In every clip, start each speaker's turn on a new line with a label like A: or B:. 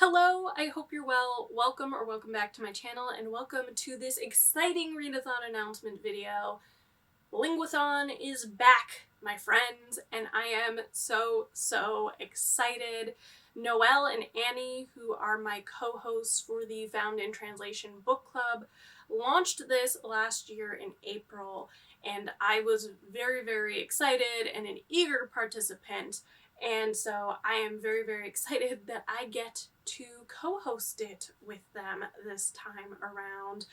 A: Hello, I hope you're well. Welcome back to my channel, and welcome to this exciting readathon announcement video. Linguathon is back, my friends, and I am so excited. Noelle and Annie, who are my co-hosts for the Found in Translation book club, launched this last year in April, and I was very excited and an eager participant. And so I am very excited that I get to co-host it with them this time around.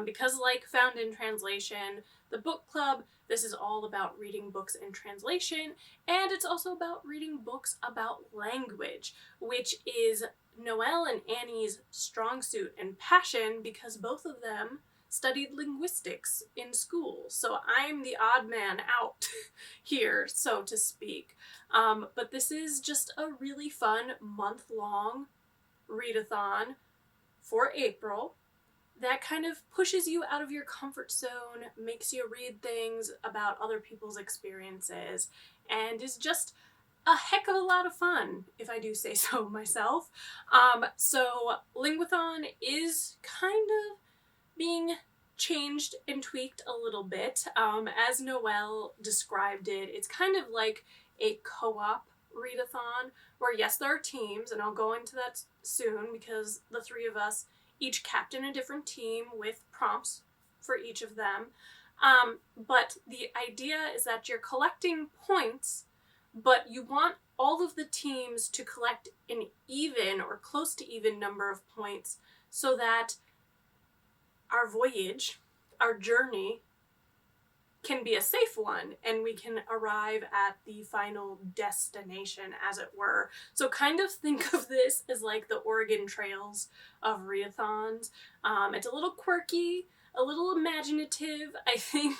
A: Because like Found in Translation, the book club, this is all about reading books in translation, and it's also about reading books about language, which is Noelle and Annie's strong suit and passion because both of them studied linguistics in school. So I'm the odd man out here, so to speak. But this is just a really fun month-long readathon for April that kind of pushes you out of your comfort zone, makes you read things about other people's experiences, and is just a heck of a lot of fun, if I do say so myself. So Linguathon is kind of being changed and tweaked a little bit. As Noelle described it, it's kind of like a co-op readathon, where yes, there are teams, and I'll go into that soon because the three of us each captain a different team with prompts for each of them. But the idea is that you're collecting points, but you want all of the teams to collect an even or close to even number of points so that our voyage, our journey, can be a safe one and we can arrive at the final destination, as it were. So kind of think of this as like the Oregon Trails of readathons. It's a little quirky, a little imaginative. I think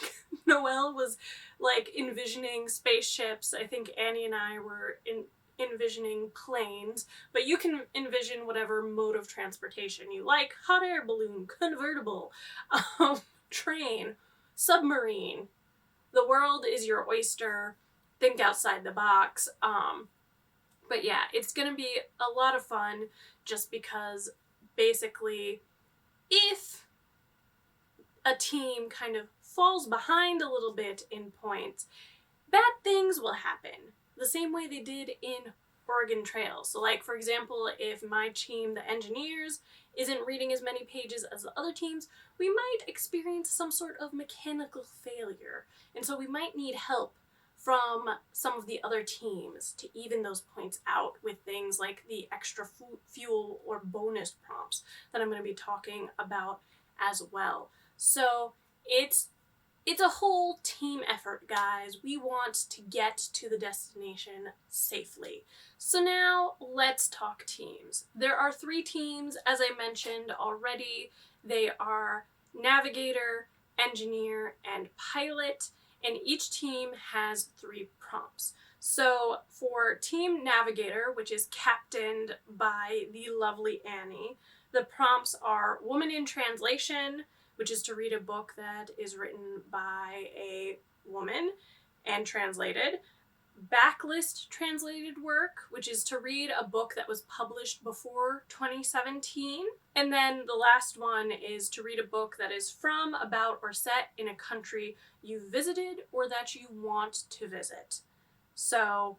A: Noelle was like envisioning spaceships. I think Annie and I were envisioning planes, but you can envision whatever mode of transportation you like: hot air balloon, convertible, train, submarine. The world is your oyster. Think outside the box. But yeah, it's gonna be a lot of fun just because basically if a team kind of falls behind a little bit in points, bad things will happen. The same way they did in Oregon Trail. So like, for example, if my team, the engineers, isn't reading as many pages as the other teams, we might experience some sort of mechanical failure. And so we might need help from some of the other teams to even those points out with things like the extra fuel or bonus prompts that I'm going to be talking about as well. So it's a whole team effort, guys. We want to get to the destination safely. So now let's talk teams. There are 3 teams, as I mentioned already. They are Navigator, Engineer, and Pilot, and each team has 3 prompts. So for Team Navigator, which is captained by the lovely Annie, the prompts are Woman in Translation, which is to read a book that is written by a woman and translated. Backlist translated work, which is to read a book that was published before 2017. And then the last one is to read a book that is from, about, or set in a country you visited or that you want to visit. So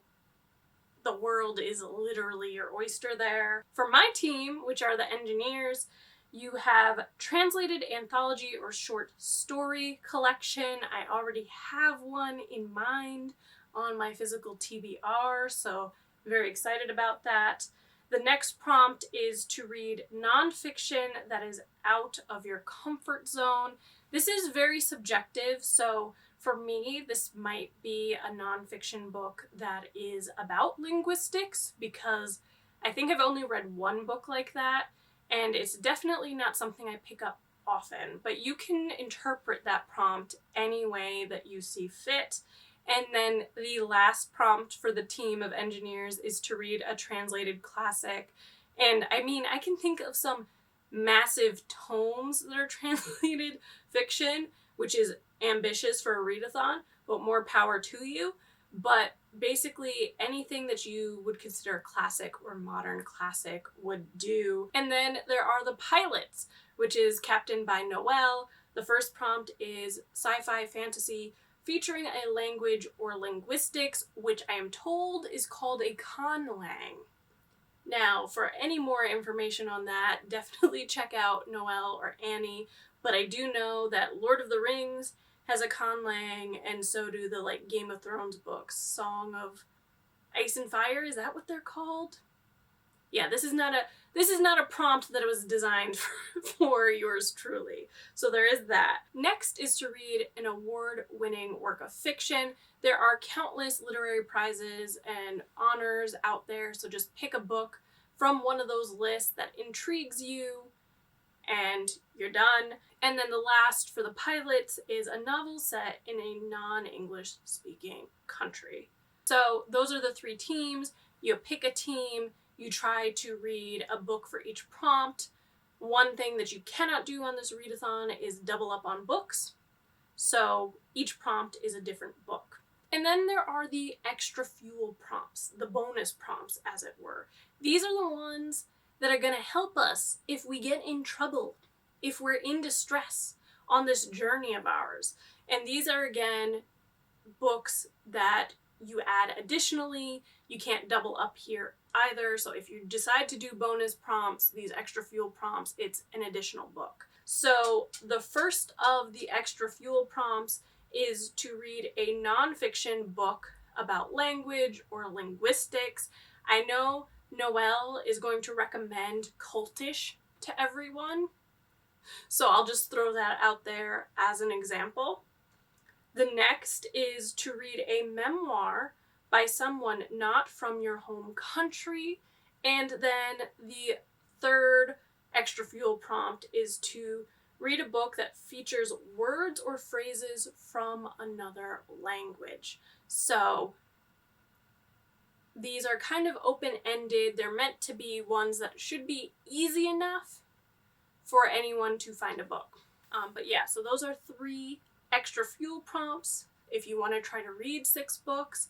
A: the world is literally your oyster there. For my team, which are the engineers, you have translated anthology or short story collection. I already have one in mind on my physical TBR, so very excited about that. The next prompt is to read nonfiction that is out of your comfort zone. This is very subjective, so for me, this might be a nonfiction book that is about linguistics, because I think I've only read one book like that, and it's definitely not something I pick up often, but you can interpret that prompt any way that you see fit. And then the last prompt for the team of engineers is to read a translated classic. And I mean, I can think of some massive tomes that are translated fiction, which is ambitious for a readathon, but more power to you. but basically anything that you would consider classic or modern classic would do. And then there are the pilots, which is captained by Noelle. The first prompt is sci-fi fantasy featuring a language or linguistics, which I am told is called a conlang. Now, for any more information on that, definitely check out Noelle or Annie, but I do know that Lord of the Rings has a conlang, and so do the like Game of Thrones books. Song of Ice and Fire, is that what they're called? Yeah, this is not a prompt that was designed for yours truly. So there is that. Next is to read an award-winning work of fiction. There are countless literary prizes and honors out there, so just pick a book from one of those lists that intrigues you and you're done. And then the last for the pilots is a novel set in a non-English speaking country. So those are the 3 teams. You pick a team, you try to read a book for each prompt. One thing that you cannot do on this readathon is double up on books. So each prompt is a different book. And then there are the extra fuel prompts, the bonus prompts as it were. These are the ones that are going to help us if we get in trouble, if we're in distress on this journey of ours. And these are, again, books that you add additionally. You can't double up here either. So if you decide to do bonus prompts, these extra fuel prompts, it's an additional book. So the first of the extra fuel prompts is to read a nonfiction book about language or linguistics. I know Noelle is going to recommend Cultish to everyone, so I'll just throw that out there as an example. The next is to read a memoir by someone not from your home country. And then the third extra fuel prompt is to read a book that features words or phrases from another language. So these are kind of open-ended. They're meant to be ones that should be easy enough for anyone to find a book. But yeah, so those are 3 extra fuel prompts. If you want to try to read 6 books,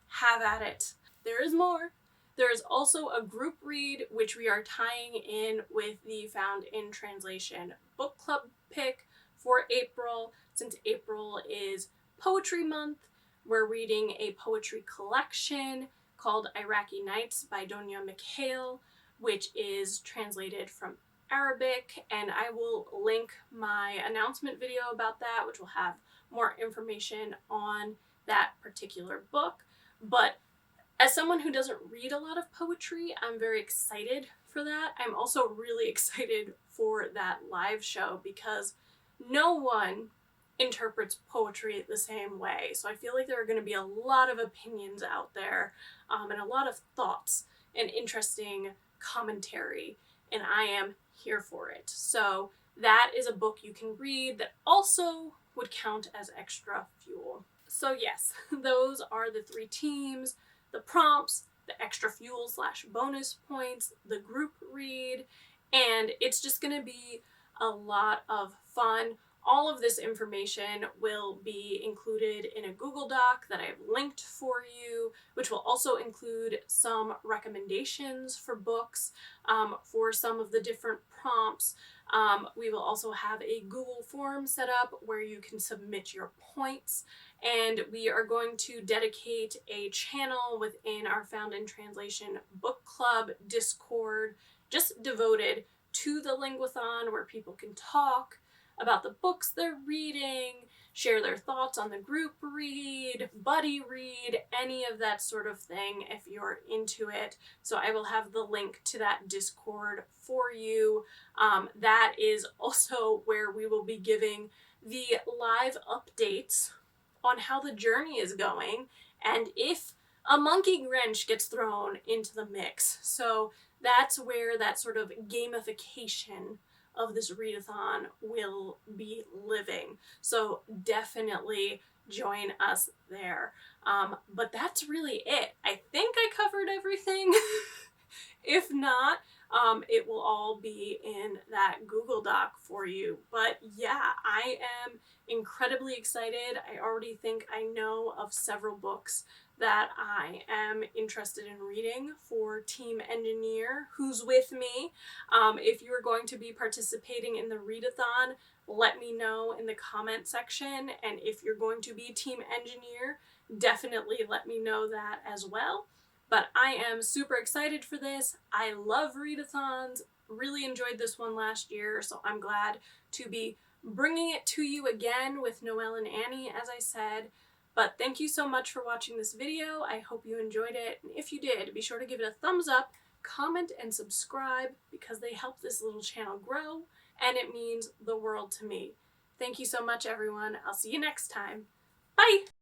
A: have at it. There is more. There is also a group read, which we are tying in with the Found in Translation book club pick for April. Since April is Poetry Month, we're reading a poetry collection called Iraqi Nights by Donia Mikhail, which is translated from Arabic, and I will link my announcement video about that, which will have more information on that particular book. But as someone who doesn't read a lot of poetry, I'm very excited for that. I'm also really excited for that live show because no one interprets poetry the same way. So I feel like there are going to be a lot of opinions out there, and a lot of thoughts and interesting commentary, and I am here for it. So that is a book you can read that also would count as extra fuel. So yes, those are the 3 teams, the prompts, the extra fuel / bonus points, the group read, and it's just going to be a lot of fun. All of this information will be included in a Google Doc that I've linked for you, which will also include some recommendations for books for some of the different prompts. We will also have a Google form set up where you can submit your points, and we are going to dedicate a channel within our Found in Translation book club Discord just devoted to the Linguathon, where people can talk about the books they're reading, share their thoughts on the group read, buddy read, any of that sort of thing if you're into it. So I will have the link to that Discord for you. That is also where we will be giving the live updates on how the journey is going and if a monkey wrench gets thrown into the mix. So that's where that sort of gamification of this readathon will be living. So definitely join us there. But that's really it. I think I covered everything. If not, it will all be in that Google Doc for you. But yeah, I am incredibly excited. I already think I know of several books that I am interested in reading for Team Engineer. Who's with me? If you are going to be participating in the readathon, let me know in the comment section. And if you're going to be Team Engineer, definitely let me know that as well. But I am super excited for this. I love readathons. Really enjoyed this one last year, so I'm glad to be bringing it to you again with Noelle and Annie, as I said. But thank you so much for watching this video. I hope you enjoyed it. And if you did, be sure to give it a thumbs up, comment, and subscribe because they help this little channel grow, and it means the world to me. Thank you so much, everyone. I'll see you next time. Bye!